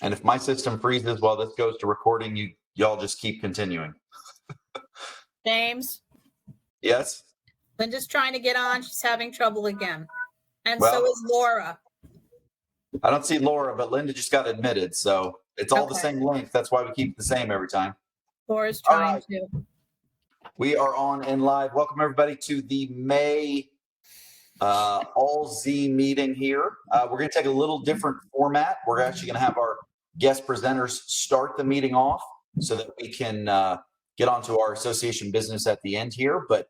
And if my system freezes while this goes to recording, y'all just keep continuing. James? Yes? Linda's trying to get on. She's having trouble again. And Well, so is Laura. I don't see Laura, but Linda just got admitted. So it's all the same length. That's why we keep it the same every time. Laura's trying to. We are on and live. Welcome, everybody, to the May All Z meeting here. We're going to take a little different format. We're actually going to have our guest presenters start the meeting off so that we can get onto our association business at the end here. But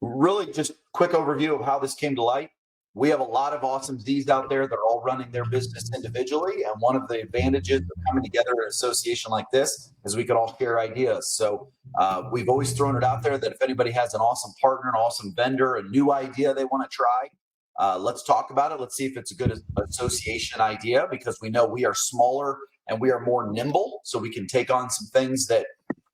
really just quick overview of how this came to light. We have a lot of awesome Zs out there that are all running their business individually. And one of the advantages of coming together in an association like this is we could all share ideas. So we've always thrown it out there that if anybody has an awesome partner, an awesome vendor, a new idea they want to try, let's talk about it. Let's see if it's a good association idea, because we know we are smaller and we are more nimble. So we can take on some things that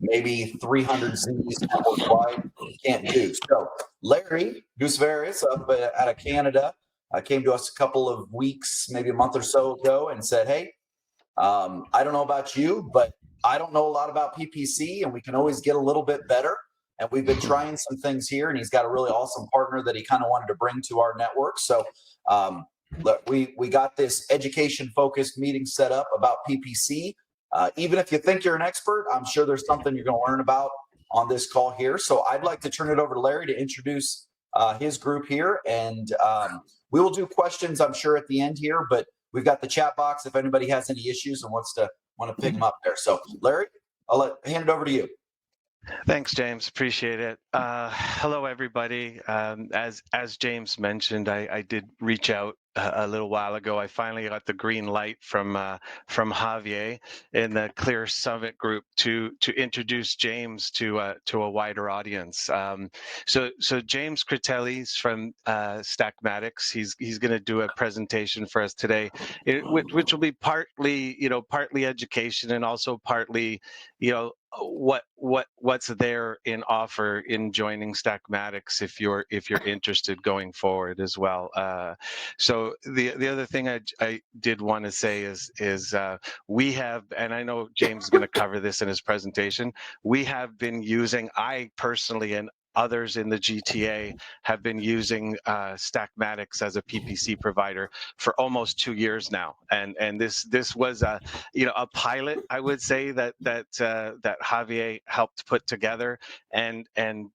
maybe 300 Zs worldwide can't do. So Larry Gooseveris up out of Canada came to us a couple of weeks, maybe a month or so ago, and said, hey, I don't know about you, but I don't know a lot about PPC, and we can always get a little bit better. And we've been trying some things here, and he's got a really awesome partner that he kind of wanted to bring to our network. So we got this education-focused meeting set up about PPC. Even if you think you're an expert, I'm sure there's something you're going to learn about on this call here. So I'd like to turn it over to Larry to introduce his group here. And we will do questions, I'm sure, at the end here. But we've got the chat box if anybody has any issues and want to pick them up there. So Larry, I'll hand it over to you. Thanks, James. Appreciate it. Hello, everybody. As James mentioned, I did reach out a little while ago. I finally got the green light from Javier in the Clear Summit group to introduce James to a wider audience. So James Critelli's from Stackmatix. He's going to do a presentation for us today, which will be partly education and also partly what's there in offer in joining Stackmatix if you're interested going forward as well. So the other thing I did want to say is we have, and I know James is going to cover this in his presentation, we have been using, I personally and others in the GTA have been using Stackmatix as a PPC provider for almost 2 years now, and this was a pilot, I would say, that Javier helped put together, and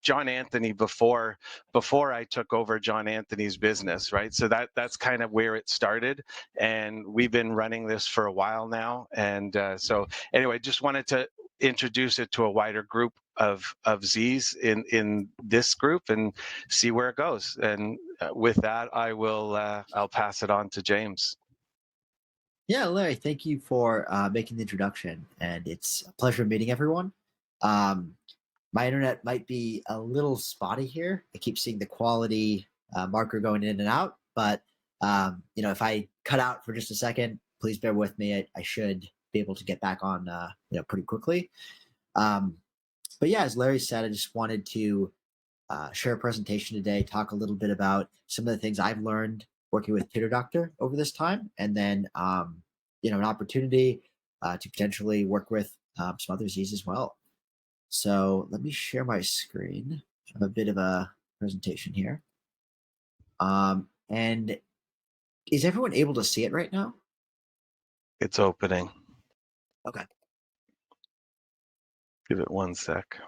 John Anthony before I took over John Anthony's business, right? So that's kind of where it started, and we've been running this for a while now, and so anyway, just wanted to introduce it to a wider group of Zs in this group and see where it goes. And with that, I'll pass it on to James. Yeah, Larry, thank you for making the introduction, and it's a pleasure meeting everyone. My internet might be a little spotty here. I keep seeing the quality marker going in and out, but if I cut out for just a second, please bear with me. I should be able to get back on pretty quickly. But yeah, as Larry said, I just wanted to share a presentation today, talk a little bit about some of the things I've learned working with Tutor over this time, and then an opportunity to potentially work with some other Zs as well. So let me share my screen. I have a bit of a presentation here. And is everyone able to see it right now? It's opening. Okay. Give it 1 sec.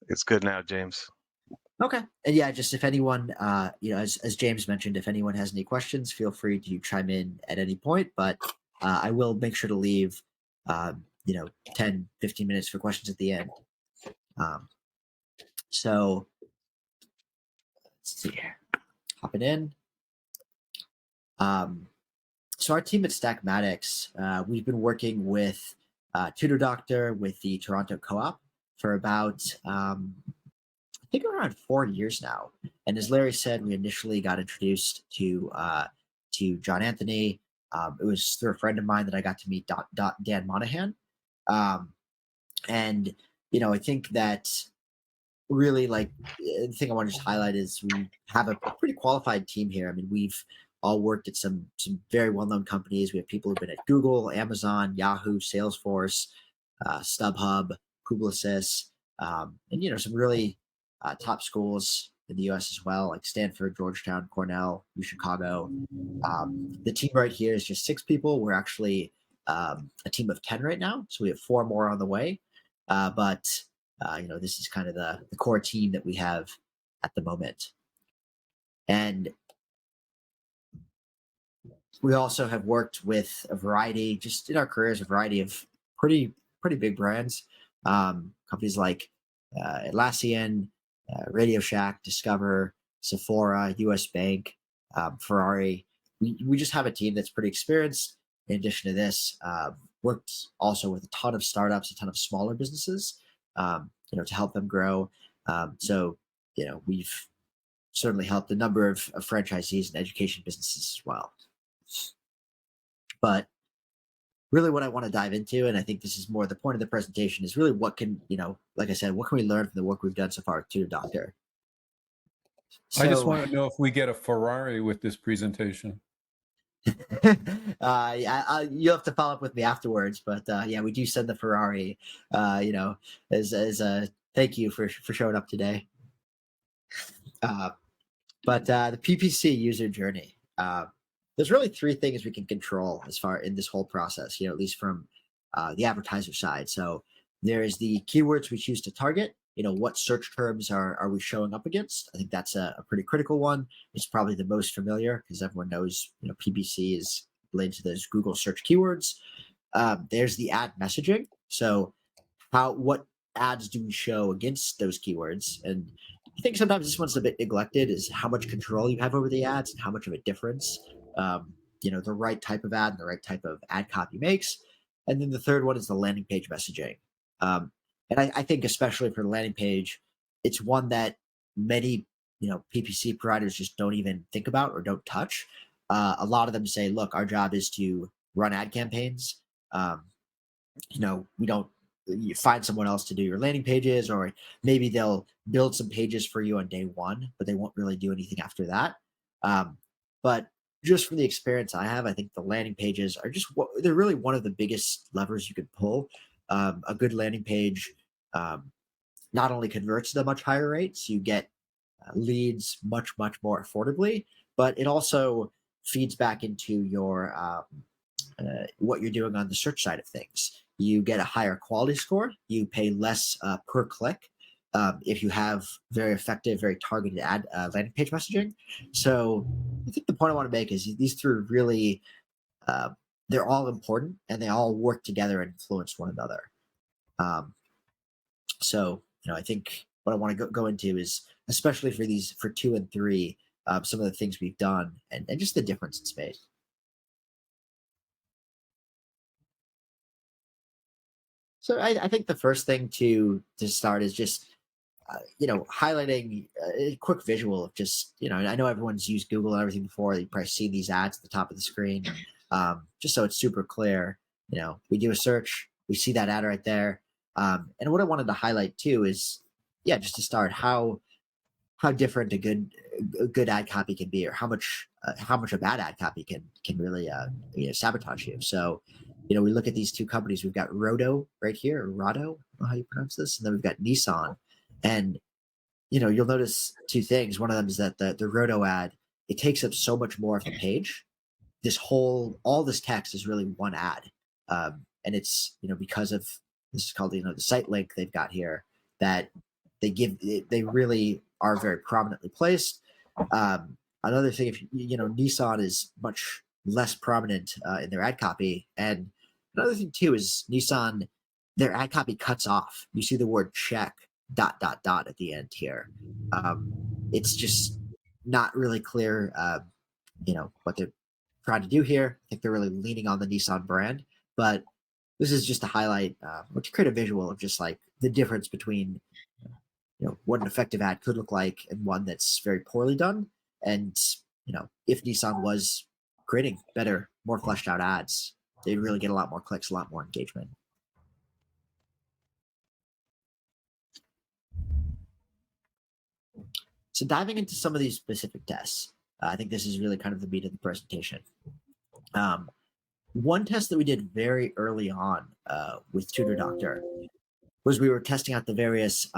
It's good now, James. Okay. And yeah, just if anyone, as James mentioned, if anyone has any questions, feel free to chime in at any point, but I will make sure to leave, 10, 15 minutes for questions at the end. So let's see here, hopping in. So our team at Stackmatix, we've been working with Tutor with the Toronto Co-op for about, I think around 4 years now. And as Larry said, we initially got introduced to John Anthony. It was through a friend of mine that I got to meet Dan Monahan. And, I think that really like the thing I want to just highlight is we have a pretty qualified team here. I mean, we've all worked at some very well-known companies. We have people who've been at Google, Amazon, Yahoo, Salesforce, StubHub, Publicis, and some really top schools in the U.S. as well, like Stanford, Georgetown, Cornell, Chicago. The team right here is just 6 people. We're actually a team of 10 right now, so we have 4 more on the way. But this is kind of the core team that we have at the moment. And we also have worked with a variety, just in our careers, a variety of pretty big brands, companies like Atlassian, Radio Shack, Discover, Sephora, US Bank, Ferrari. We just have a team that's pretty experienced. In addition to this, worked also with a ton of startups, a ton of smaller businesses, to help them grow. So we've certainly helped a number of franchisees and education businesses as well. But really what I want to dive into, and I think this is more the point of the presentation, is really what can, like I said, what can we learn from the work we've done so far at Tutor Doctor? I just want to know if we get a Ferrari with this presentation. You'll have to follow up with me afterwards, but yeah, we do send the Ferrari, as a thank you for showing up today. But the PPC user journey, there's really 3 things we can control as far in this whole process, at least from the advertiser side. So there is the keywords we choose to target. What search terms are we showing up against? I think that's a pretty critical one. It's probably the most familiar because everyone knows, PPC is related to those Google search keywords. There's the ad messaging. So what ads do we show against those keywords? And I think sometimes this one's a bit neglected, is how much control you have over the ads and how much of a difference, the right type of ad and the right type of ad copy makes. And then the third one is the landing page messaging. And I think especially for the landing page, it's one that many, PPC providers just don't even think about or don't touch. A lot of them say, look, our job is to run ad campaigns. We don't, you find someone else to do your landing pages, or maybe they'll build some pages for you on day 1, but they won't really do anything after that. But just from the experience I have, I think the landing pages are they're really one of the biggest levers you could pull. A good landing page not only converts at a much higher rate, so you get leads much more affordably, but it also feeds back into your what you're doing on the search side of things. You get a higher quality score. You pay less per click if you have very effective, very targeted ad landing page messaging. So I think the point I want to make is these 3 really, they're all important and they all work together and influence one another. So I think what I want to go into is, especially for 2 and 3, some of the things we've done and just the difference it's made. So I think the first thing to start is just, highlighting a quick visual of just, I know everyone's used Google and everything before. You've probably seen these ads at the top of the screen, just so it's super clear. We do a search, we see that ad right there. And what I wanted to highlight too is, just to start, how different a good ad copy can be, or how much a bad ad copy can really sabotage you. So we look at these 2 companies. We've got Rodo right here, or Rado, I don't know how you pronounce this, and then we've got Nissan. And you'll notice 2 things. One of them is that the Rodo ad, it takes up so much more of the page. All this text is really one ad, and it's because of, this is called the site link they've got here, that they really are very prominently placed. Another thing, if Nissan is much less prominent in their ad copy, and another thing too is Nissan, their ad copy cuts off. You see the word check ... at the end here. It's just not really clear, what they're trying to do here. I think they're really leaning on the Nissan brand, but this is just to highlight, or to create a visual of just like the difference between, what an effective ad could look like and one that's very poorly done. And, if Nissan was creating better, more fleshed out ads, they'd really get a lot more clicks, a lot more engagement. So diving into some of these specific tests, I think this is really kind of the meat of the presentation. One test that we did very early on with Tutor Doctor was we were testing out the various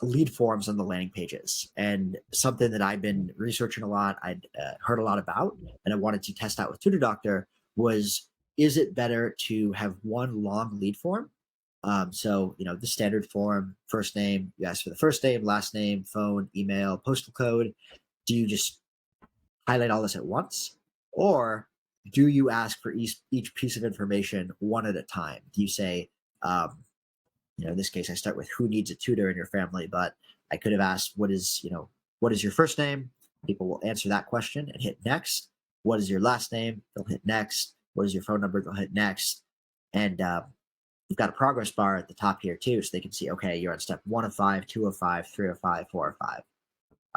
lead forms on the landing pages. And something that I've been researching a lot, I'd heard a lot about, and I wanted to test out with Tutor Doctor was, is it better to have one long lead form? So, the standard form, first name, you ask for the first name, last name, phone, email, postal code. Do you just highlight all this at once? Or do you ask for each piece of information one at a time? Do you say, in this case, I start with who needs a tutor in your family, but I could have asked, what is your first name? People will answer that question and hit next. What is your last name? They'll hit next. What is your phone number? They'll hit next. And we've got a progress bar at the top here too, so they can see, okay, you're on step 1 of 5, 2 of 5, 3 of 5, 4 of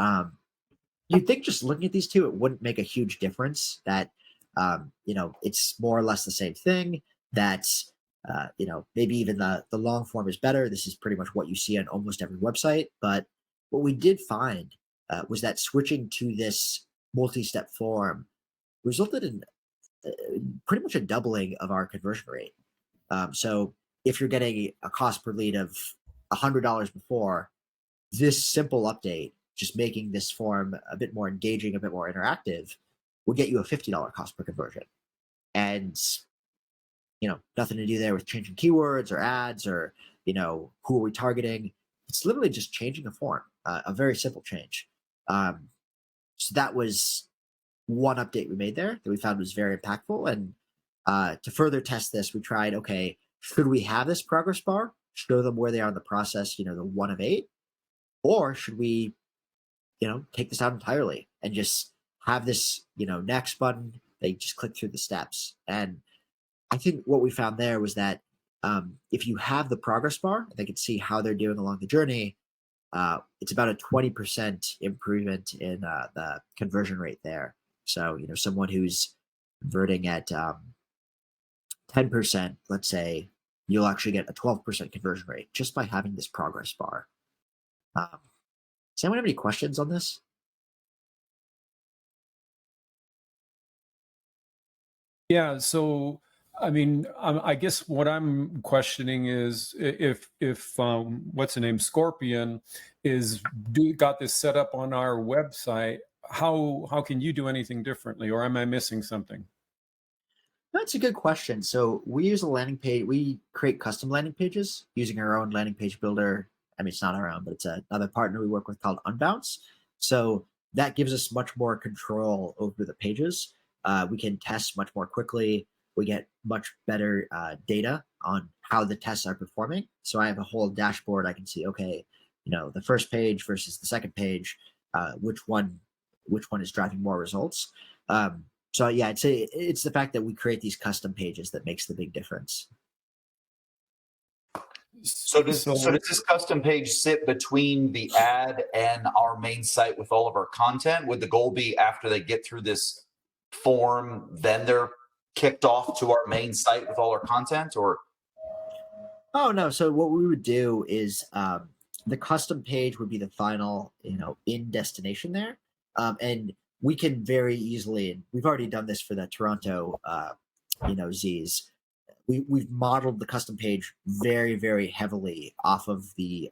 5. You'd think just looking at these two, it wouldn't make a huge difference, that, it's more or less the same thing, that, maybe even the long form is better. This is pretty much what you see on almost every website. But what we did find was that switching to this multi-step form resulted in pretty much a doubling of our conversion rate. So if you're getting a cost per lead of $100 before, this simple update, just making this form a bit more engaging, a bit more interactive, will get you a $50 cost per conversion. And, nothing to do there with changing keywords or ads or, who are we targeting. It's literally just changing a form, a very simple change. So that was one update we made there that we found was very impactful. And to further test this, we tried, okay, should we have this progress bar, show them where they are in the process, the 1 of 8, or should we, take this out entirely and just have this, next button, they just click through the steps. And I think what we found there was that if you have the progress bar, they can see how they're doing along the journey. It's about a 20% improvement in the conversion rate there. So, someone who's converting at 10%, let's say, you'll actually get a 12% conversion rate just by having this progress bar. Does anyone have any questions on this? Yeah. So, I guess what I'm questioning is if what's the name, Scorpion, got this set up on our website. How can you do anything differently, or am I missing something? That's a good question. So we use a landing page. We create custom landing pages using our own landing page builder. I mean, it's not our own, but it's another partner we work with called Unbounce. So that gives us much more control over the pages. We can test much more quickly. We get much better data on how the tests are performing. So I have a whole dashboard. I can see, okay, the first page versus the second page, which one is driving more results. So yeah, I'd say it's the fact that we create these custom pages that makes the big difference. So does this custom page sit between the ad and our main site with all of our content? Would the goal be after they get through this form, then they're kicked off to our main site with all our content, or? Oh no. So what we would do is the custom page would be the final, in destination there. And we can very easily, and we've already done this for the Toronto, Z's. We've modeled the custom page very, very heavily off of the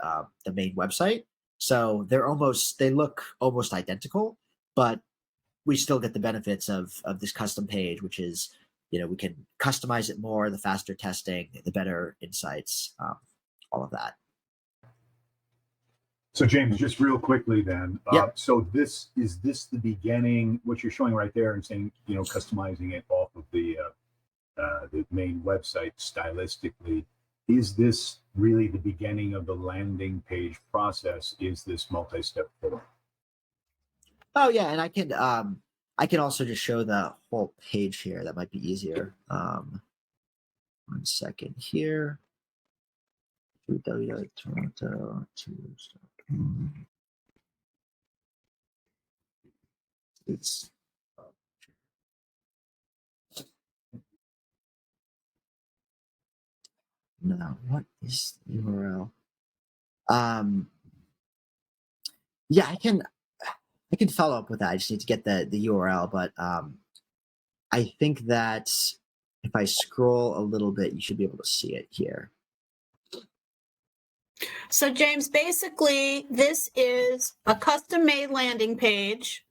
main website. So they look almost identical, but we still get the benefits of this custom page, which is, we can customize it more, the faster testing, the better insights, all of that. So James, just real quickly then. Yep. So is this the beginning, what you're showing right there and saying, customizing it off of the main website stylistically, is this really the beginning of the landing page process? Is this multi-step form? Oh yeah, and I can also just show the whole page here. That might be easier. 1 second here. Toronto it's no, what is the URL? Yeah, I can follow up with that. I just need to get the URL, but I think that if I scroll a little bit, you should be able to see it here. So James, basically, this is a custom-made landing page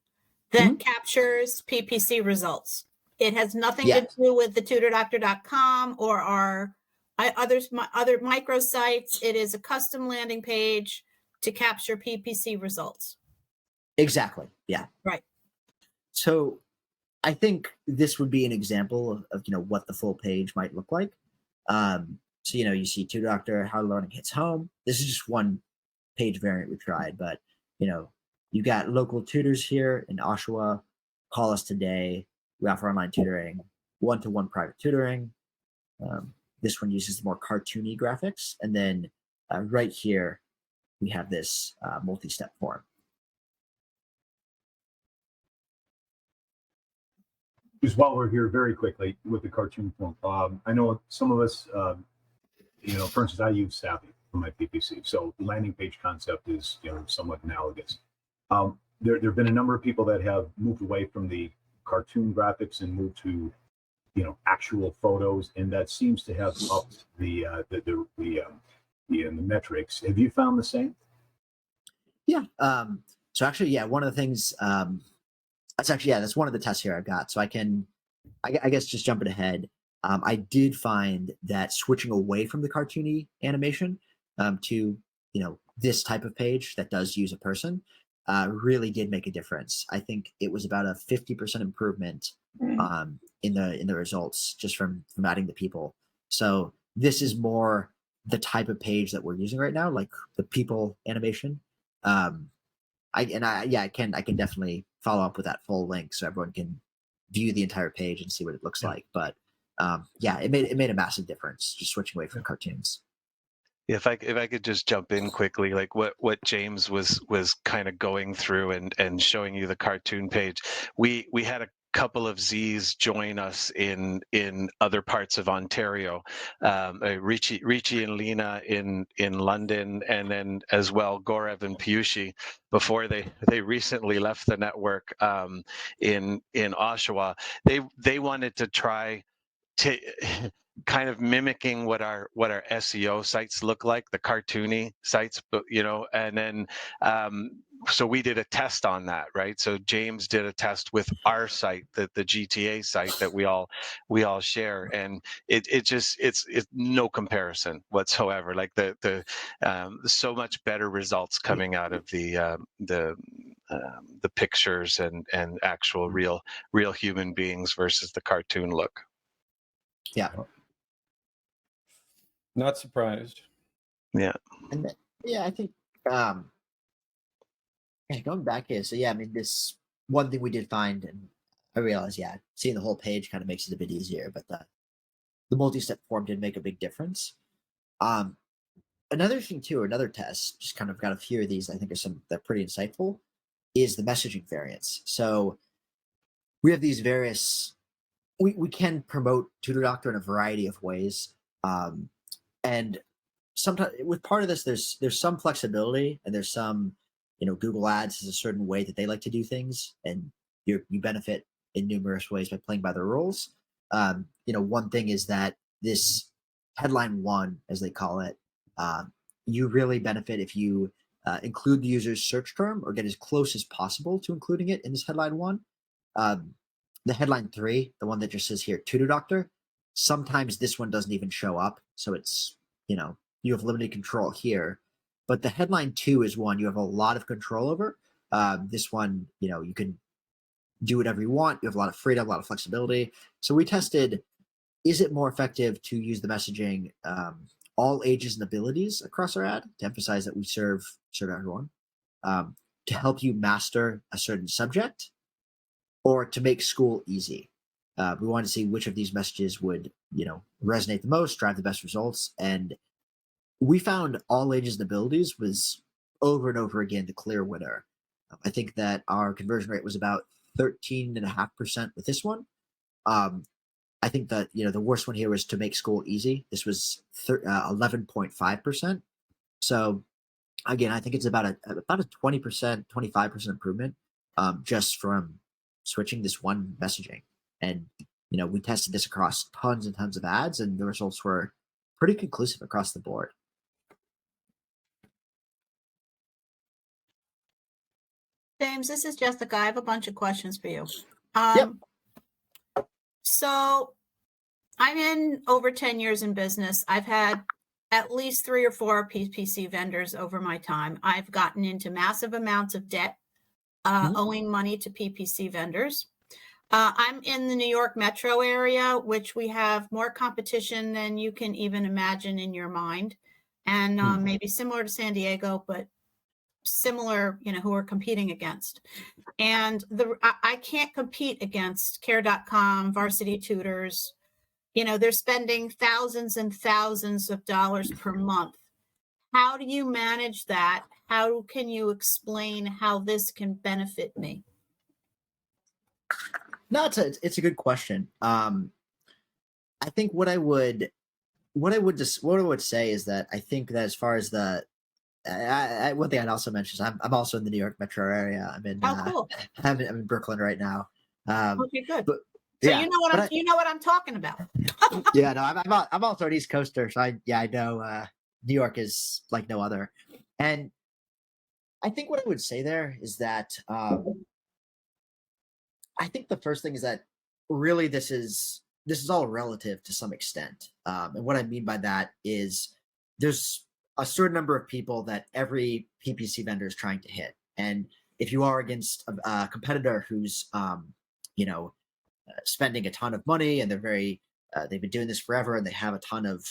that captures PPC results. It has nothing to Yes. do with the tutordoctor.com or our other microsites. It is a custom landing page to capture PPC results. Exactly. Yeah. Right. So I think this would be an example of what the full page might look like. So you see Tutor Doctor, how learning hits home. This is just one page variant we tried, but you got local tutors here in Oshawa. Call us today. We offer online tutoring, one-to-one private tutoring. This one uses more cartoony graphics, and then right here we have this multi-step form. Just while we're here, very quickly with the cartoon form, I know some of us, for instance, I use Savvy for my PPC, so the landing page concept is somewhat analogous. There have been a number of people that have moved away from the cartoon graphics and moved to actual photos, and that seems to have upped the metrics. Have you found the same? Yeah. So actually, yeah, one of the things that's one of the tests here I've got. So I guess just jumping ahead, I did find that switching away from the cartoony animation to this type of page that does use a person really did make a difference. I think it was about a 50% improvement in the results just from adding the people. So this is more the type of page that we're using right now, like the people animation. I can definitely follow up with that full link so everyone can view the entire page and see what it looks like. But it made a massive difference just switching away from cartoons. If I could just jump in quickly, like what James was kind of going through and showing you the cartoon page, we had a couple of Z's join us in other parts of Ontario, Richie and Lena in London, and then as well Gorev and Piyushi before they recently left the network in Oshawa. They wanted to try to kind of mimicking what our SEO sites look like, the cartoony sites, but and then so we did a test on that, right? So James did a test with our site, the GTA site that we all share, and it's no comparison whatsoever. Like the so much better results coming out of the pictures and actual real human beings versus the cartoon look. Yeah. Not surprised. Yeah. And I think going back here, so I mean, this one thing we did find, and I realized, seeing the whole page kind of makes it a bit easier, but the multi-step form did make a big difference. Another thing too, another test, just kind of got a few of these, I think they're pretty insightful, is the messaging variants. So we have these various, we can promote Tutor Doctor in a variety of ways. And sometimes with part of this, there's some flexibility, and there's some, Google Ads is a certain way that they like to do things, and you benefit in numerous ways by playing by the rules. One thing is that this headline 1, as they call it, you really benefit if you include the user's search term or get as close as possible to including it in this headline 1. The headline 3, the one that just says here, Tutor Doctor, sometimes this one doesn't even show up. So it's, you have limited control here. But the headline 2 is one you have a lot of control over. This one, you can do whatever you want. You have a lot of freedom, a lot of flexibility. So we tested, is it more effective to use the messaging all ages and abilities across our ad to emphasize that we serve everyone, to help you master a certain subject, or to make school easy? We wanted to see which of these messages would, resonate the most, drive the best results. And we found all ages and abilities was over and over again the clear winner. I think that our conversion rate was about 13.5% with this one. I think that, the worst one here was to make school easy. This was 11.5%. So again, I think it's about a 20%, 25% improvement, just from switching this one messaging. And we tested this across tons and tons of ads, and the results were pretty conclusive across the board. James, this is Jessica. I have a bunch of questions for you. Yep. So I'm in over 10 years in business. I've had at least 3 or 4 PPC vendors over my time. I've gotten into massive amounts of debt, owing money to PPC vendors. I'm in the New York metro area, which we have more competition than you can even imagine in your mind. And maybe similar to San Diego, but similar, who we're competing against. And I can't compete against Care.com, Varsity Tutors. They're spending thousands and thousands of dollars per month. How do you manage that? How can you explain how this can benefit me? No, it's a good question. I think what I would say is that I think that as far as one thing I'd also mention is I'm also in the New York metro area. I'm in cool. I'm in Brooklyn right now. Okay, good. But, so yeah, you know what I'm talking about. Yeah, no, I'm also an East Coaster, so I know New York is like no other. And I think what I would say there is that I think the first thing is that really this is all relative to some extent. And what I mean by that is there's a certain number of people that every PPC vendor is trying to hit. And if you are against a competitor who's spending a ton of money and they're they've been doing this forever and they have a ton of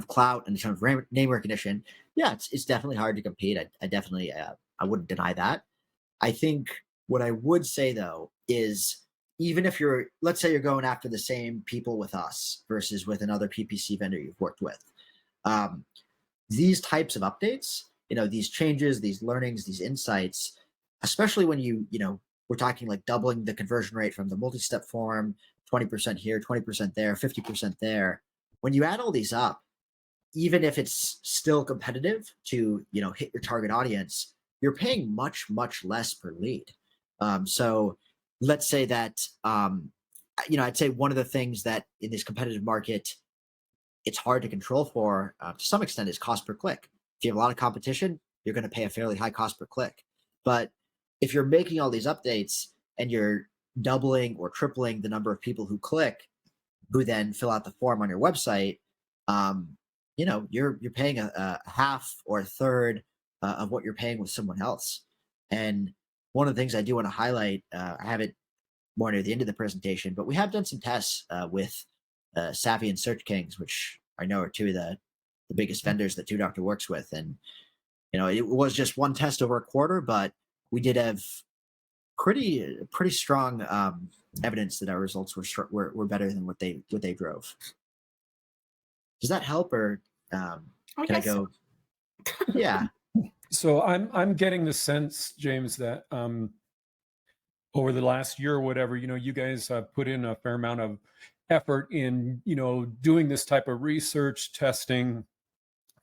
clout and a ton of name recognition, yeah, it's definitely hard to compete. I definitely I wouldn't deny that. I think what I would say though is even if let's say you're going after the same people with us versus with another PPC vendor you've worked with, these types of updates, these changes, these learnings, these insights, especially when we're talking like doubling the conversion rate from the multi-step form, 20% here, 20% there, 50% there. When you add all these up, even if it's still competitive to hit your target audience, you're paying much, much less per lead. So let's say that I'd say one of the things that in this competitive market it's hard to control for to some extent is cost per click. If you have a lot of competition, you're going to pay a fairly high cost per click. But if you're making all these updates and you're doubling or tripling the number of people who click, who then fill out the form on your website, you're paying a half or a third of what you're paying with someone else. And one of the things I do want to highlight, I have it more near the end of the presentation, but we have done some tests with Savvy and Search Kings, which I know are two of the biggest vendors that Tutor works with. And it was just one test over a quarter, but we did have pretty strong evidence that our results were better than what they drove. Does that help, or can I go? Yeah. So I'm getting the sense, James, that over the last year or whatever, you guys put in a fair amount of effort in doing this type of research, testing,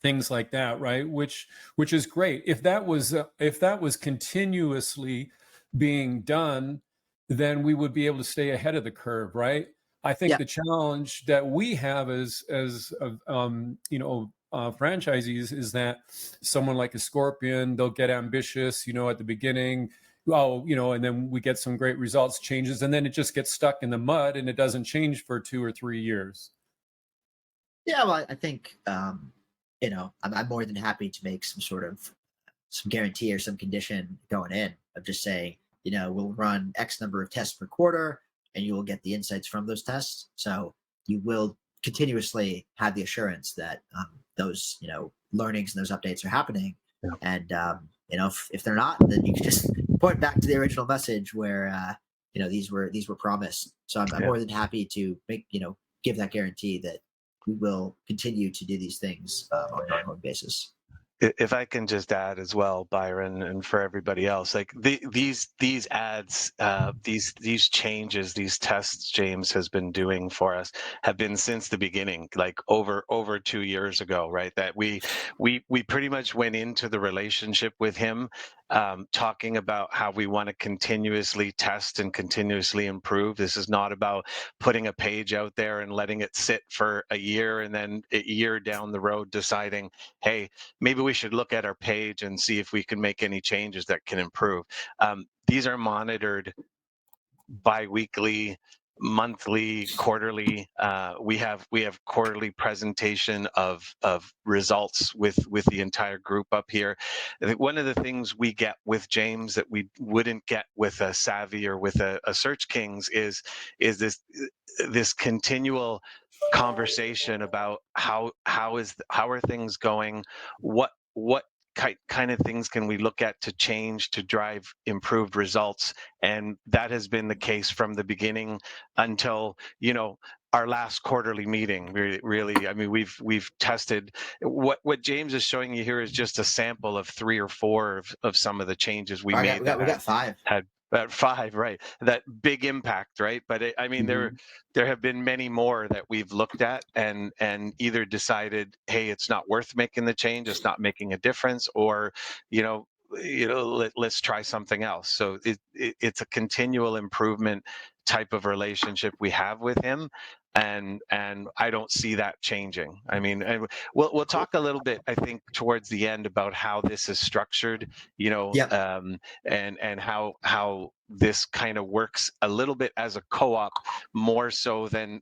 things like that, right? Which is great. If that was continuously being done, then we would be able to stay ahead of the curve, right? I think the challenge that we have as franchisees is that someone like a Scorpion, they'll get ambitious, at the beginning, and then we get some great results, changes, and then it just gets stuck in the mud and it doesn't change for 2 or 3 years. Yeah, well, I think I'm more than happy to make some guarantee or some condition going in of just saying, we'll run X number of tests per quarter and you will get the insights from those tests. So you will continuously have the assurance that those, learnings and those updates are happening. Yeah. And, if they're not, then you can just point back to the original message where, these were promised. So I'm more than happy to give that guarantee that we will continue to do these things on an ongoing basis. if I can just add as well, Byron, and for everybody else, like these ads, these changes, these tests James has been doing for us have been since the beginning, like over 2 years ago, right? That we pretty much went into the relationship with him talking about how we want to continuously test and continuously improve. This is not about putting a page out there and letting it sit for a year and then a year down the road deciding, hey, maybe we should look at our page and see if we can make any changes that can improve. These are monitored bi-weekly, monthly, quarterly. We have quarterly presentation of results with the entire group up here. I think one of the things we get with James that we wouldn't get with a Savvy or with a Search Kings is this continual conversation about how are things going, what kind of things can we look at to change to drive improved results. And that has been the case from the beginning until, our last quarterly meeting. Really, I mean, we've tested what James is showing you here is just a sample of 3 or 4 of some of the changes we made. We got 5. Had 5, right? That big impact, right? But I mean, there have been many more that we've looked at and either decided, hey, it's not worth making the change, it's not making a difference, or let's try something else. So it's a continual improvement type of relationship we have with him, and I don't see that changing. I mean, and we'll talk a little bit, I think, towards the end about how this is structured, and how this kind of works a little bit as a co-op, more so than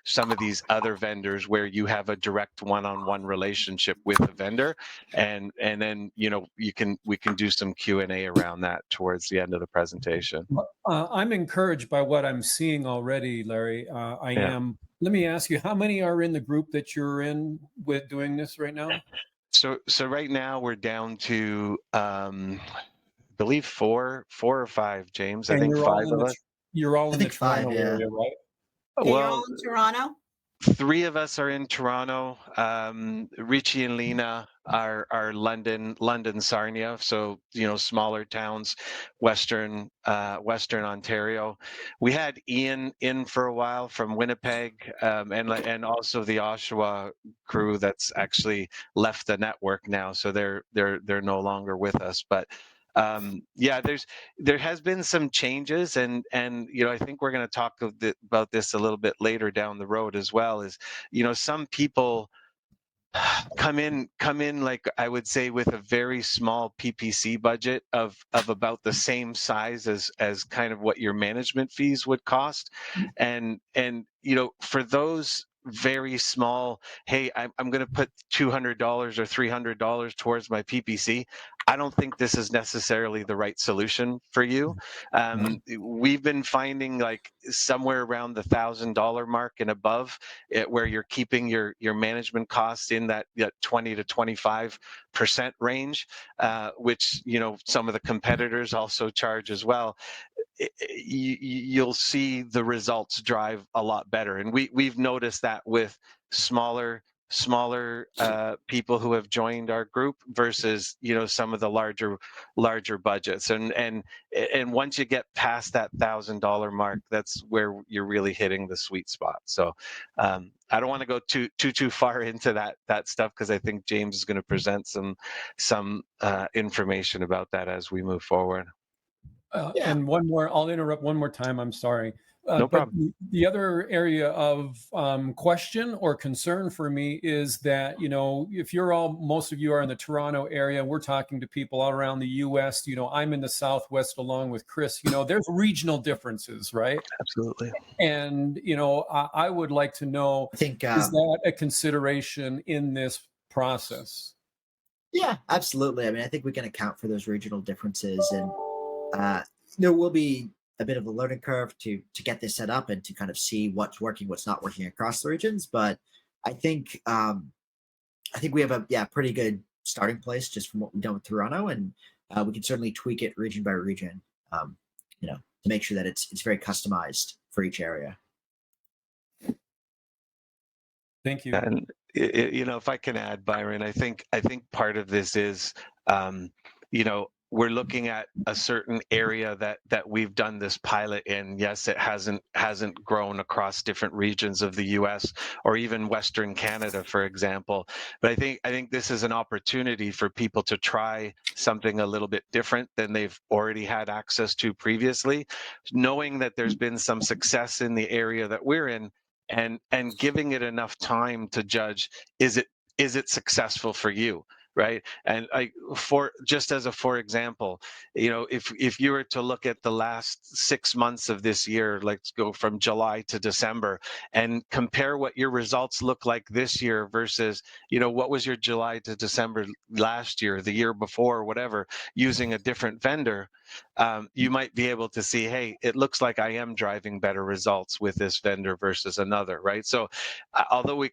some of these other vendors where you have a direct one-on-one relationship with the vendor, and then we can do some Q&A around that towards the end of the presentation. I'm encouraged by what I'm seeing already, Larry. I am. Let me ask you, how many are in the group that you're in with doing this right now? So right now we're down to I believe 4 or 5, James. I think 5 of us. You're all in the Toronto 5, area, right? Yeah, you're all in Toronto? 3 of us are in Toronto. Richie and Lena are London Sarnia, so smaller towns, Western Ontario. We had Ian in for a while from Winnipeg, and also the Oshawa crew that's actually left the network now, so they're no longer with us. But there has been some changes, and I think we're going to talk about this a little bit later down the road as well. Is some people come in like, I would say, with a very small PPC budget of about the same size as kind of what your management fees would cost, and for those very small, hey, I'm going to put $200 or $300 towards my PPC. I don't think this is necessarily the right solution for you. We've been finding like somewhere around the $1,000 mark and above, where you're keeping your management costs in that 20 to 25% range, which some of the competitors also charge as well. You'll see the results drive a lot better, and we've noticed that with smaller people who have joined our group versus some of the larger budgets, and once you get past that $1,000 mark, that's where you're really hitting the sweet spot. So I don't want to go too far into that stuff, because I think James is going to present some information about that as we move forward. And one more, I'll interrupt one more time. I'm sorry. No problem. The other area of question or concern for me is that, if most of you are in the Toronto area, we're talking to people all around the US, I'm in the Southwest along with Chris, there's regional differences, right? Absolutely. And, I would like to know, I think, is that a consideration in this process? Yeah, absolutely. I mean, I think we can account for those regional differences, and there will be a bit of a learning curve to get this set up and to kind of see what's working, what's not working across the regions. But I think we have a pretty good starting place just from what we've done with Toronto, and we can certainly tweak it region by region, to make sure that it's very customized for each area. Thank you. And If I can add, Byron, I think part of this is, we're looking at a certain area that we've done this pilot in. Yes, it hasn't grown across different regions of the U.S. or even Western Canada, for example. But I think this is an opportunity for people to try something a little bit different than they've already had access to previously, knowing that there's been some success in the area that we're in, and giving it enough time to judge, is it successful for you, right? And for example, if you were to look at the last 6 months of this year, let's go from July to December, and compare what your results look like this year versus what was your July to December last year, the year before, whatever, using a different vendor, you might be able to see, hey, it looks like I am driving better results with this vendor versus another, right? So although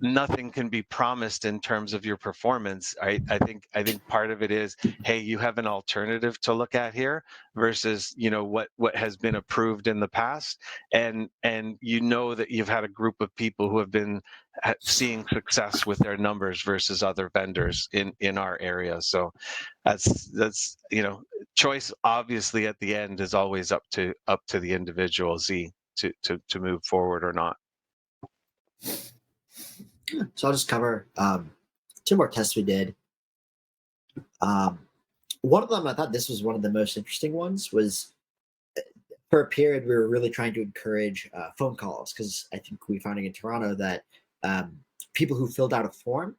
nothing can be promised in terms of your performance, I think part of it is, hey, you have an alternative to look at here versus what has been approved in the past, and that you've had a group of people who have been seeing success with their numbers versus other vendors in our area. So that's choice obviously at the end is always up to the individual Z to move forward or not. So I'll just cover two more tests we did. One of them, I thought this was one of the most interesting ones, was for a period we were really trying to encourage phone calls, because I think we found in Toronto that people who filled out a form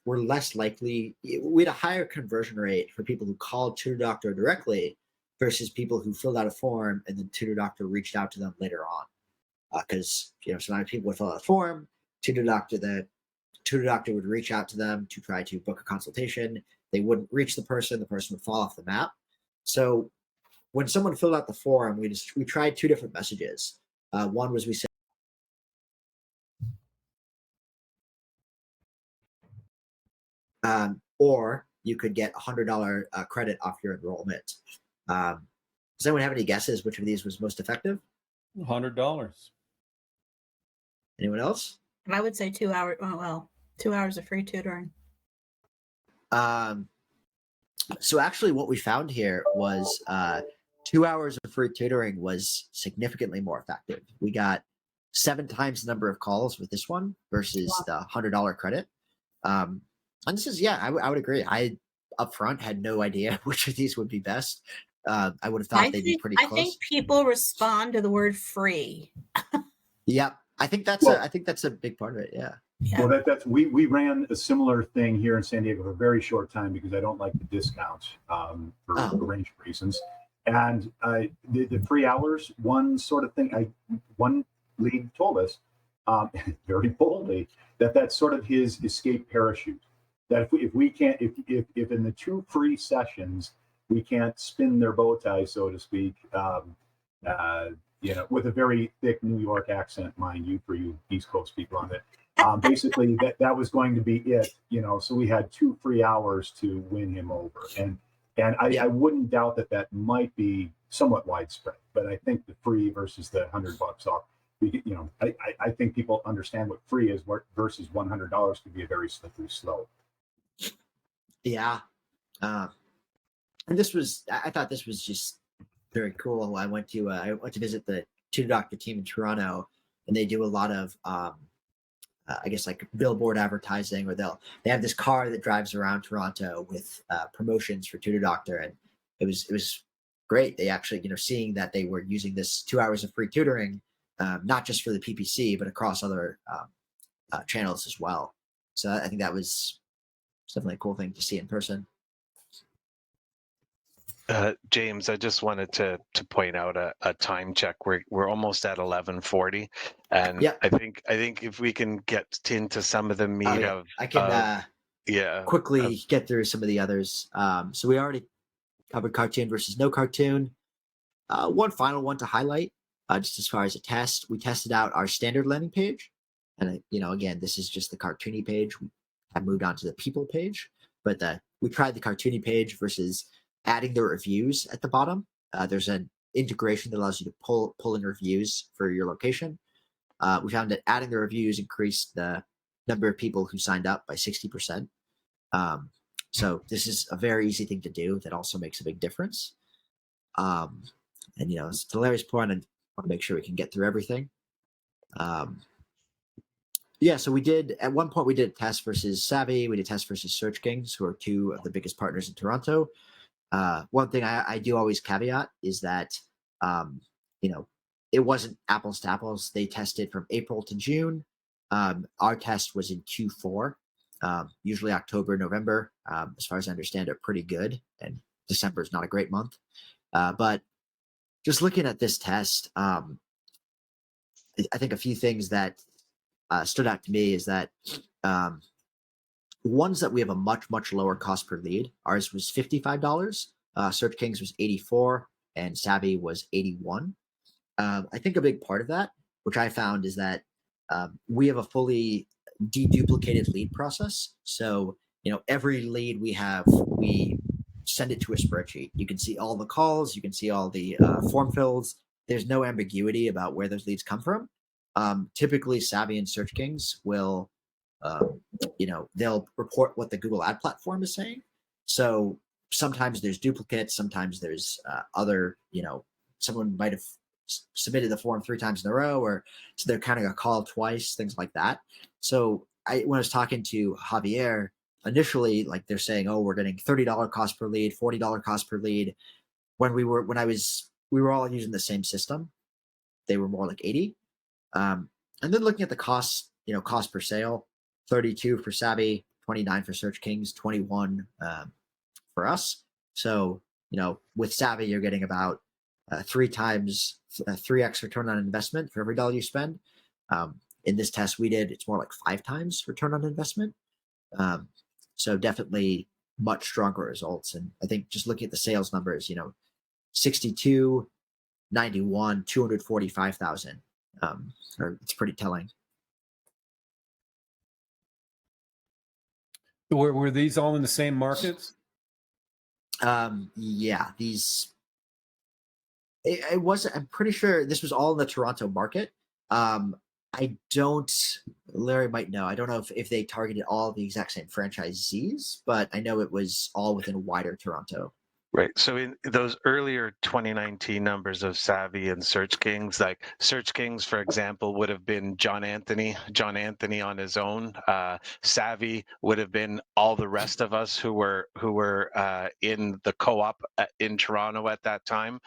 were less likely. We had a higher conversion rate for people who called Tutor Doctor directly versus people who filled out a form and then Tutor Doctor reached out to them later on. Because sometimes people would fill out a form, the Tutor Doctor would reach out to them to try to book a consultation. They wouldn't reach the person would fall off the map. So when someone filled out the form, we tried two different messages. One was we said, or you could get $100 credit off your enrollment. Does anyone have any guesses which of these was most effective? $100. Anyone else? I would say 2 hours. Oh, well, 2 hours of free tutoring. So actually what we found here was 2 hours of free tutoring was significantly more effective. We got 7 times the number of calls with this one versus the $100 credit. And this is, I would agree. I upfront had no idea which of these would be best. I would have thought they'd be pretty close. I think people respond to the word free. Yep. I think that's a big part of it. Yeah. Well, we ran a similar thing here in San Diego for a very short time because I don't like the discounts for a range of reasons. And the free hours, one sort of thing, one league told us very boldly that that's sort of his escape parachute. That if we can't, if in the 2 free sessions we can't spin their bow tie, so to speak, with a very thick New York accent, mind you, for you East Coast people on it. Basically, that was going to be it. So we had 2 free hours to win him over, and I wouldn't doubt that might be somewhat widespread. But I think the free versus the $100 off. I think people understand what free is versus $100 could be a very slippery slope. Yeah. And I thought this was just very cool. I went to visit the Tutor Doctor team in Toronto, and they do a lot of I guess like billboard advertising, or they have this car that drives around Toronto with promotions for Tutor Doctor, and it was great. They actually, seeing that they were using this 2 hours of free tutoring, not just for the PPC, but across other channels as well. So I think that was definitely a cool thing to see in person. James, I just wanted to point out a time check. We're almost at 11:40, and I think if we can get into some of the meat of, I can quickly get through some of the others. So we already covered cartoon versus no cartoon. One final one to highlight, just as far as a test, we tested out our standard landing page, and again, this is just the cartoony page. We have moved on to the people page, but we tried the cartoony page versus adding the reviews at the bottom. There's an integration that allows you to pull in reviews for your location. We found that adding the reviews increased the number of people who signed up by 60%. So this is a very easy thing to do that also makes a big difference. And to Larry's point, I want to make sure we can get through everything. So we did, at one point we did a test versus Savvy, we did test versus Search Kings, who are two of the biggest partners in Toronto. One thing I do always caveat is that, it wasn't apples to apples. They tested from April to June. Our test was in Q4, usually October, November. As far as I understand, are pretty good, and December is not a great month. But just looking at this test, I think a few things that stood out to me is that ones that we have a much lower cost per lead. Ours was $55. Search Kings was $84, and Savvy was $81. I think a big part of that, which I found, is that we have a fully deduplicated lead process. So every lead we have, we send it to a spreadsheet. You can see all the calls, you can see all the form fills. There's no ambiguity about where those leads come from. Typically, Savvy and Search Kings will, they'll report what the Google ad platform is saying. So sometimes there's duplicates, sometimes there's other, someone might have submitted the form 3 times in a row, or so they're kind of a call twice, things like that. So when I was talking to Javier initially, like they're saying, oh, we're getting $30 cost per lead, $40 cost per lead. We were all using the same system. They were more like 80. And then looking at the costs, cost per sale, 32 for Savvy, 29 for Search Kings, 21 for us. So, with Savvy, you're getting about 3x return on investment for every dollar you spend. In this test we did, it's more like 5 times return on investment. So definitely much stronger results. And I think just looking at the sales numbers, 62, 91, 245,000. It's pretty telling. Were these all in the same markets? Yeah, these. It wasn't. I'm pretty sure this was all in the Toronto market. Larry might know. I don't know if they targeted all the exact same franchisees, but I know it was all within wider Toronto. Right. So in those earlier 2019 numbers of Savvy and Search Kings, like Search Kings, for example, would have been John Anthony on his own. Savvy would have been all the rest of us who were in the co-op in Toronto at that time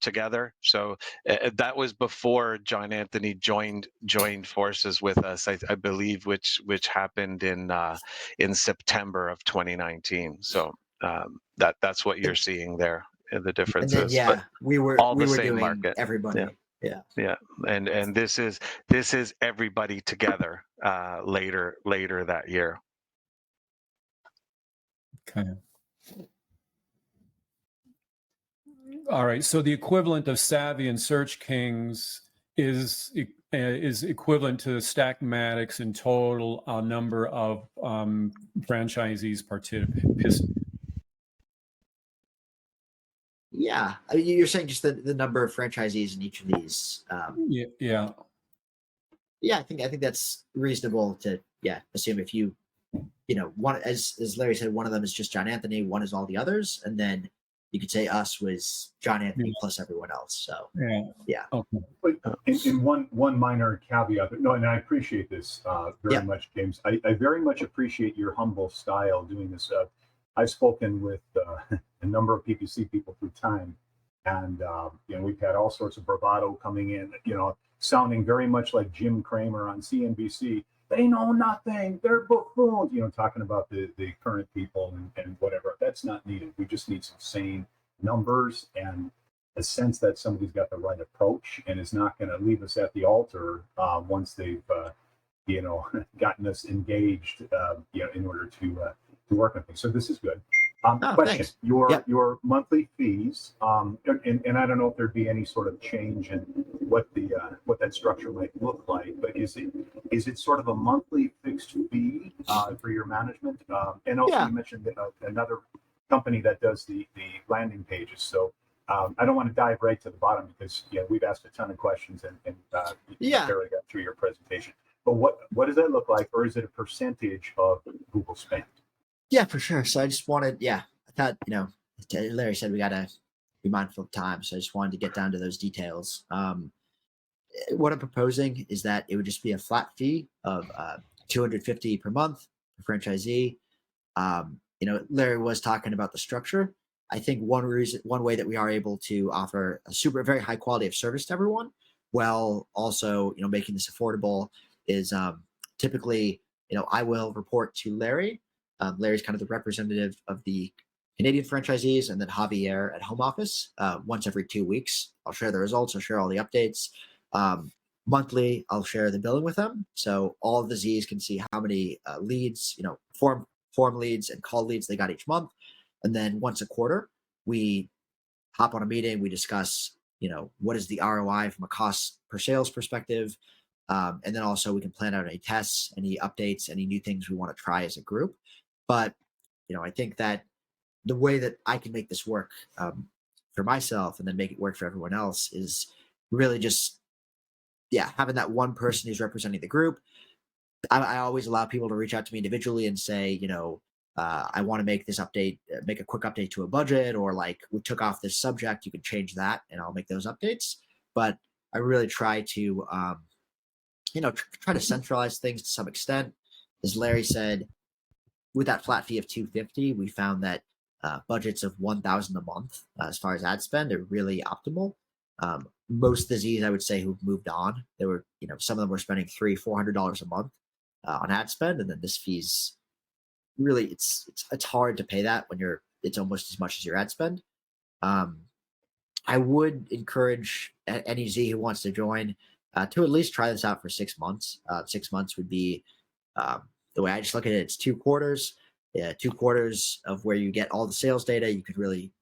together. So that was before John Anthony joined forces with us, I believe, which happened in September of 2019, so that's what you're seeing there, the differences. And then, we were all the same doing market. Everybody. Yeah. And this is everybody together later that year. Okay. All right. So the equivalent of Savvy and Search Kings is equivalent to Stackmatix in total number of franchisees participating. Yeah, you're saying just the number of franchisees in each of these. Yeah. I think that's reasonable to assume. If you one, as Larry said, one of them is just John Anthony, one is all the others, and then you could say us was John Anthony plus everyone else. So yeah. Okay. But in one minor caveat, and I appreciate this very much, James. I very much appreciate your humble style doing this. I've spoken with a number of PPC people through time, and we've had all sorts of bravado coming in, sounding very much like Jim Cramer on CNBC. They know nothing. They're buffoons. Talking about the current people and whatever. That's not needed. We just need some sane numbers and a sense that somebody's got the right approach and is not going to leave us at the altar once they've gotten us engaged in order to work on things. So this is good. Question: thanks. Your monthly fees, and I don't know if there'd be any sort of change in what that structure might look like, but is it sort of a monthly fixed fee for your management? And also you mentioned another company that does the landing pages. So I don't want to dive right to the bottom because we've asked a ton of questions and barely got through your presentation. But what does that look like, or is it a percentage of Google spend? Yeah, for sure. So I just wanted, I thought, Larry said we got to be mindful of time. So I just wanted to get down to those details. What I'm proposing is that it would just be a flat fee of $250 per month per franchisee. Larry was talking about the structure. I think one way that we are able to offer a very high quality of service to everyone, while also, making this affordable, is typically, I will report to Larry. Larry's kind of the representative of the Canadian franchisees, and then Javier at home office. Once every 2 weeks, I'll share the results. I'll share all the updates. Monthly, I'll share the billing with them, so all of the Z's can see how many leads, form leads and call leads they got each month. And then once a quarter, we hop on a meeting. We discuss, what is the ROI from a cost per sales perspective, and then also we can plan out any tests, any updates, any new things we want to try as a group. But I think that the way that I can make this work for myself and then make it work for everyone else is really just having that one person who's representing the group. I always allow people to reach out to me individually and say, I want to make this update, make a quick update to a budget, or like we took off this subject, you can change that, and I'll make those updates. But I really try to, try to centralize things to some extent. As Larry said, with that flat fee of $250, we found that budgets of $1,000 a month, as far as ad spend, are really optimal. Most of the Z's, I would say, who've moved on, there were, some of them were spending $300-400 a month on ad spend, and then this fee's really it's hard to pay that when it's almost as much as your ad spend. I would encourage any Z who wants to join to at least try this out for 6 months. 6 months would be the way I just look at it. It's 2 quarters. 2 quarters of where you get all the sales data. You could really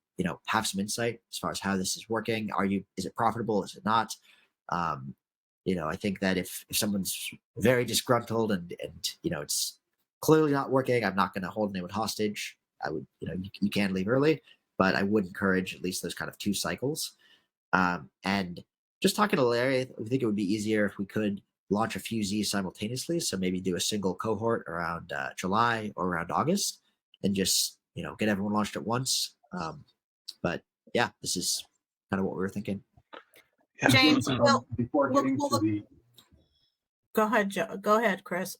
have some insight as far as how this is working. Is it profitable? Is it not? I think that if someone's very disgruntled and it's clearly not working, I'm not going to hold anyone hostage. I would, you can leave early, but I would encourage at least those kind of 2 cycles. And just talking to Larry, I think it would be easier if we could launch a few Z's simultaneously. So maybe do a single cohort around July or around August, and just get everyone launched at once. But yeah, this is kind of what we were thinking. James, Before getting to the go ahead, Joe. Go ahead, Chris.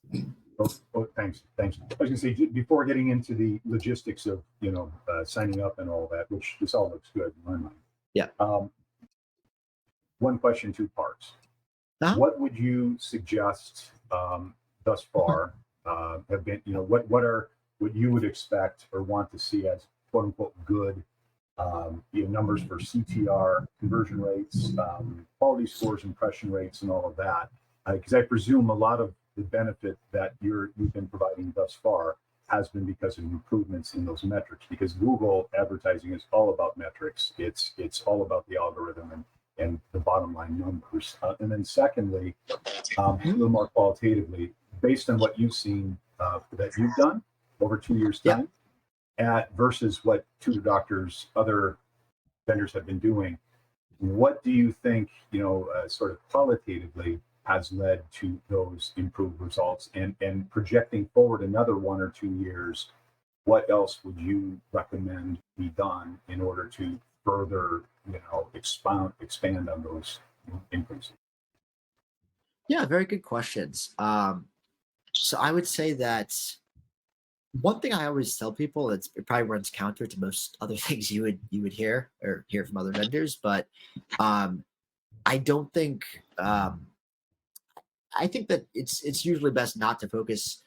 Thanks. I was going to say, before getting into the logistics of signing up and all that, which this all looks good in my mind. Yeah. One question, 2 parts. Uh-huh. What would you suggest thus far have been? What you would expect or want to see as quote unquote good numbers for CTR, conversion rates, quality scores, impression rates, and all of that? Because I presume a lot of the benefit that you've been providing thus far has been because of improvements in those metrics. Because Google advertising is all about metrics. It's all about the algorithm and the bottom line numbers. And then secondly, a little more qualitatively, based on what you've seen that you've done over 2 years' time, versus what Tutor Doctor's other vendors have been doing, what do you think, sort of qualitatively has led to those improved results? And projecting forward another 1 or 2 years, what else would you recommend be done in order to further, expand on those increases? Yeah, very good questions. So I would say that one thing I always tell people, it probably runs counter to most other things you would hear or hear from other vendors, but I don't think I think that it's usually best not to focus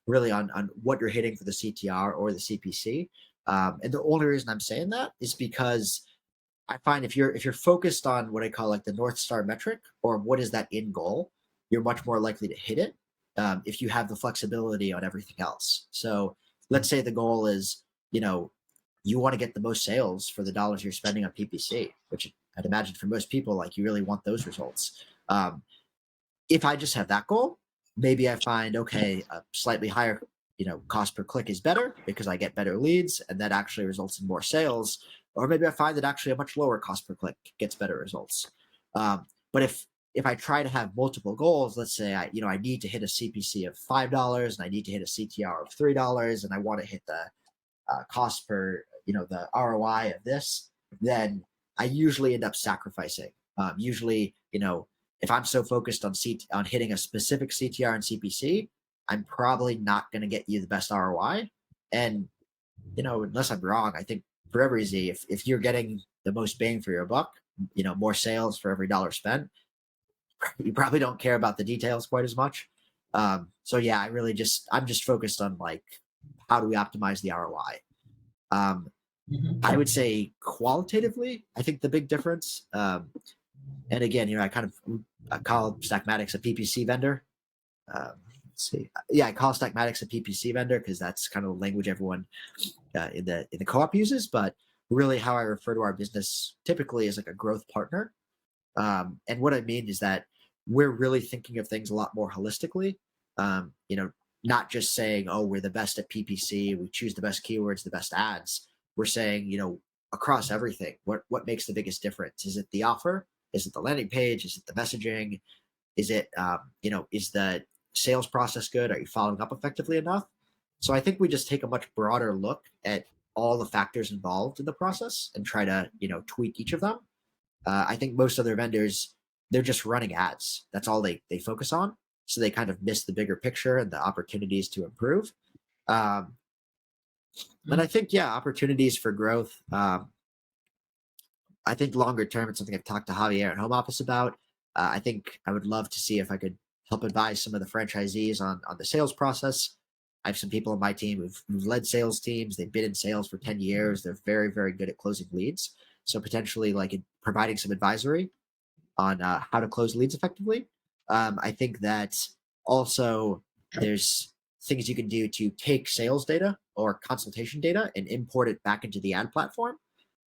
really on what you're hitting for the CTR or the CPC. And the only reason I'm saying that is because I find if you're focused on what I call like the North Star metric, or what is that end goal, you're much more likely to hit it if you have the flexibility on everything else. So let's say the goal is, you want to get the most sales for the dollars you're spending on PPC, which I'd imagine for most people, like you really want those results. If I just have that goal, maybe I find, okay, a slightly higher, cost per click is better because I get better leads, and that actually results in more sales. Or maybe I find that actually a much lower cost per click gets better results. But if if I try to have multiple goals, let's say I need to hit a CPC of $5 and I need to hit a CTR of $3 and I want to hit the cost per, the ROI of this, then I usually end up sacrificing. Usually, if I'm so focused on hitting a specific CTR and CPC, I'm probably not going to get you the best ROI. And, unless I'm wrong, I think for every Z, if you're getting the most bang for your buck, more sales for every dollar spent, you probably don't care about the details quite as much. So yeah, I'm just focused on like, how do we optimize the ROI? I would say qualitatively, I think the big difference, and again, I call Stackmatix a PPC vendor. Let's see. Yeah, I call Stackmatix a PPC vendor because that's kind of the language everyone in the co-op uses. But really, how I refer to our business typically is like a growth partner. And what I mean is that we're really thinking of things a lot more holistically. Not just saying, oh, we're the best at PPC, we choose the best keywords, the best ads. We're saying, across everything, what makes the biggest difference? Is it the offer? Is it the landing page? Is it the messaging? Is it, is the sales process good? Are you following up effectively enough? So I think we just take a much broader look at all the factors involved in the process and try to, tweak each of them. I think most other vendors, they're just running ads. That's all they focus on. So they kind of miss the bigger picture and the opportunities to improve. And I think, opportunities for growth. I think longer term, it's something I've talked to Javier and Home Office about. I think I would love to see if I could help advise some of the franchisees on the sales process. I have some people on my team who've led sales teams. They've been in sales for 10 years. They're very, very good at closing leads. So potentially providing some advisory on how to close leads effectively. I think that also there's things you can do to take sales data or consultation data and import it back into the ad platform.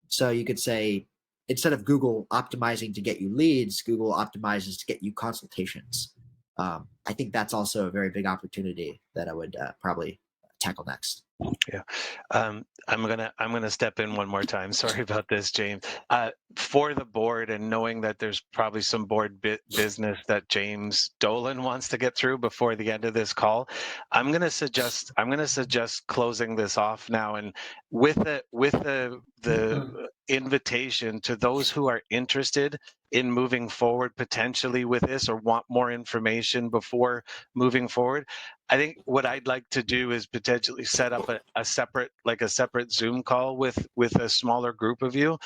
So you could say, instead of Google optimizing to get you leads, Google optimizes to get you consultations. I think that's also a very big opportunity that I would probably tackle next. Yeah, I'm gonna step in one more time. Sorry about this, James. For the board, and knowing that there's probably some board business that James Dolan wants to get through before the end of this call, I'm gonna suggest closing this off now, and with the invitation to those who are interested in moving forward potentially with this or want more information before moving forward. I think what I'd like to do is potentially set up a separate Zoom call with a smaller group of you.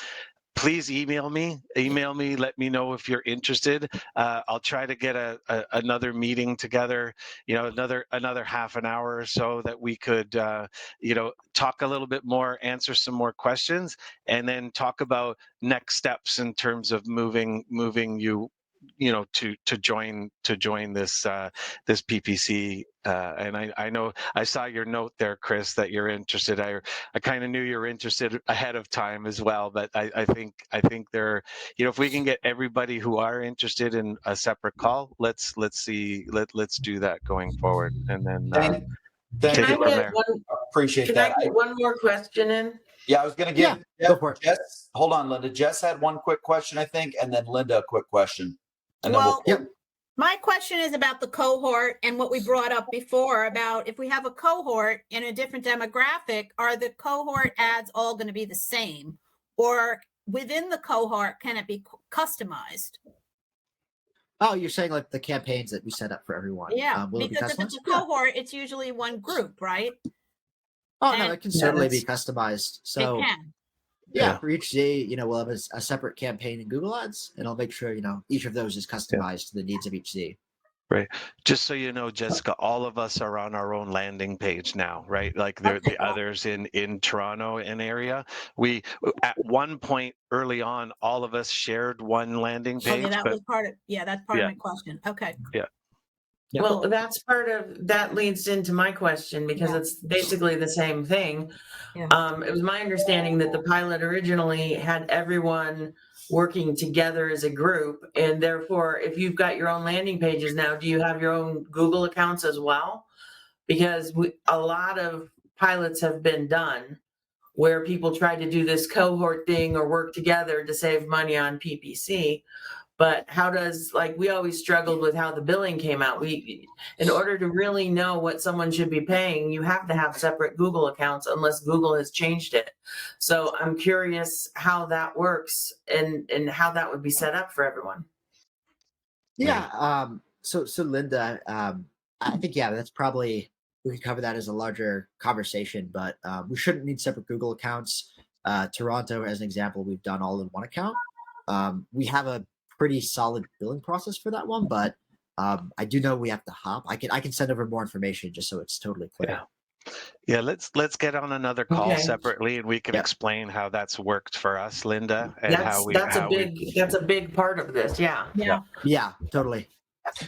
Please email me, let me know if you're interested. I'll try to get another meeting together, another half an hour or so that we could, talk a little bit more, answer some more questions, and then talk about next steps in terms of moving you to join this this PPC. And I know I saw your note there, Chris, that you're interested. I kind of knew you were interested ahead of time as well. But I think there, if we can get everybody who are interested in a separate call, let's do that going forward, and then Thank take you. it from there. Appreciate Can that. I get one more question in? Yeah, I was going to give go for it. Jess. Hold on, Linda. Jess had one quick question, I think, and then Linda a quick question. And Well, then my question is about the cohort and what we brought up before about if we have a cohort in a different demographic, are the cohort ads all going to be the same? Or within the cohort, can it be customized? Oh, you're saying like the campaigns that we set up for everyone? Yeah, Will it be because if customized? it's a cohort, it's usually one group, right? Oh, no, and- it can certainly be customized. So it can. yeah, for each Z, we'll have a separate campaign in Google Ads, and I'll make sure, each of those is customized to the needs of each Z. Right. Just so you know, Jessica, all of us are on our own landing page now, right? Like Okay, the cool. others in Toronto and area. We, at one point early on, all of us shared one landing page. Okay, but was part of, that's part of my question. Okay. Yeah. Yeah. Well, Cool. that leads into my question because Yeah. it's basically the same thing. Yeah. It was my understanding that the pilot originally had everyone working together as a group, and therefore, if you've got your own landing pages now, do you have your own Google accounts as well? Because a lot of pilots have been done where people try to do this cohort thing or work together to save money on PPC. But how does, like, we always struggled with how the billing came out. In order to really know what someone should be paying, you have to have separate Google accounts unless Google has changed it. So I'm curious how that works and how that would be set up for everyone. Yeah. So Linda, I think, yeah, that's probably, we could cover that as a larger conversation, but we shouldn't need separate Google accounts. Toronto, as an example, we've done all in one account. We have a pretty solid billing process for that one, but I do know we have to hop. I can send over more information just so it's totally clear. Yeah, let's get on another call Okay. separately, and we can Yep. explain how that's worked for us, Linda, and That's a big part of this. Yeah. Yeah, totally.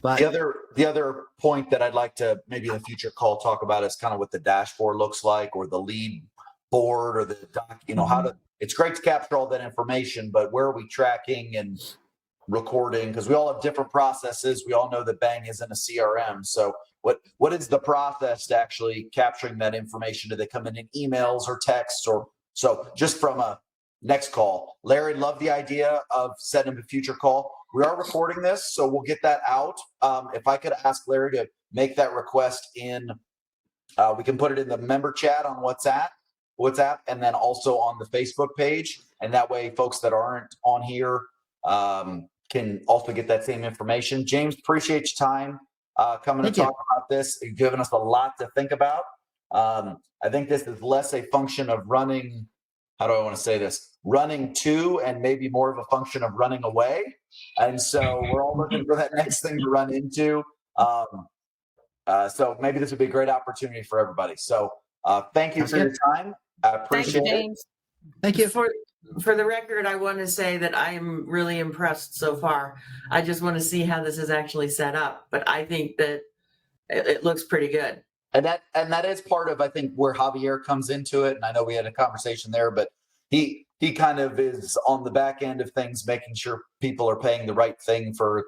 But The other point that I'd like to maybe in a future call talk about is kind of what the dashboard looks like, or the lead board, or the doc. How to. It's great to capture all that information, but where are we tracking and recording? Because we all have different processes. We all know that Bang isn't a CRM. So what is the process to actually capturing that information? Do they come in emails or texts? Or so just from a next call. Larry, love the idea of setting a future call. We are recording this, so we'll get that out. If I could ask Larry to make that request in, we can put it in the member chat on WhatsApp, and then also on the Facebook page. And that way folks that aren't on here can also get that same information. James, appreciate your time coming to talk about this. You've given us a lot to think about. I think this is less a function of running, how do I want to say this? Running to, and maybe more of a function of running away. And so we're all looking for that next thing to run into. So maybe this would be a great opportunity for everybody. So thank you for your time. I appreciate it. James. thank you. For the record, I want to say that I am really impressed so far. I just want to see how this is actually set up, but I think that it looks pretty good. And that is part of, I think, where Javier comes into it. And I know we had a conversation there, but he kind of is on the back end of things, making sure people are paying the right thing for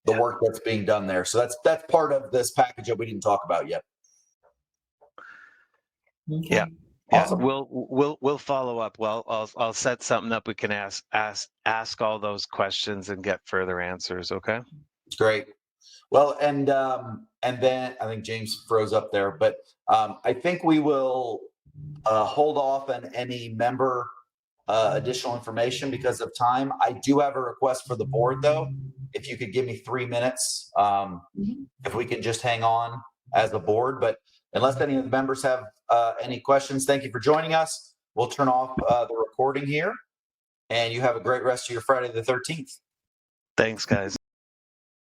the work that's being done there. So that's part of this package that we didn't talk about yet. Okay. Yeah. Awesome. We'll follow up. Well, I'll set something up. We can ask all those questions and get further answers. Okay. Great. Well, and then I think James froze up there, but I think we will hold off on any member additional information because of time. I do have a request for the board, though. If you could give me 3 minutes, if we can just hang on as a board. But unless any of the members have any questions, thank you for joining us. We'll turn off the recording here, and you have a great rest of your Friday the 13th. Thanks, guys.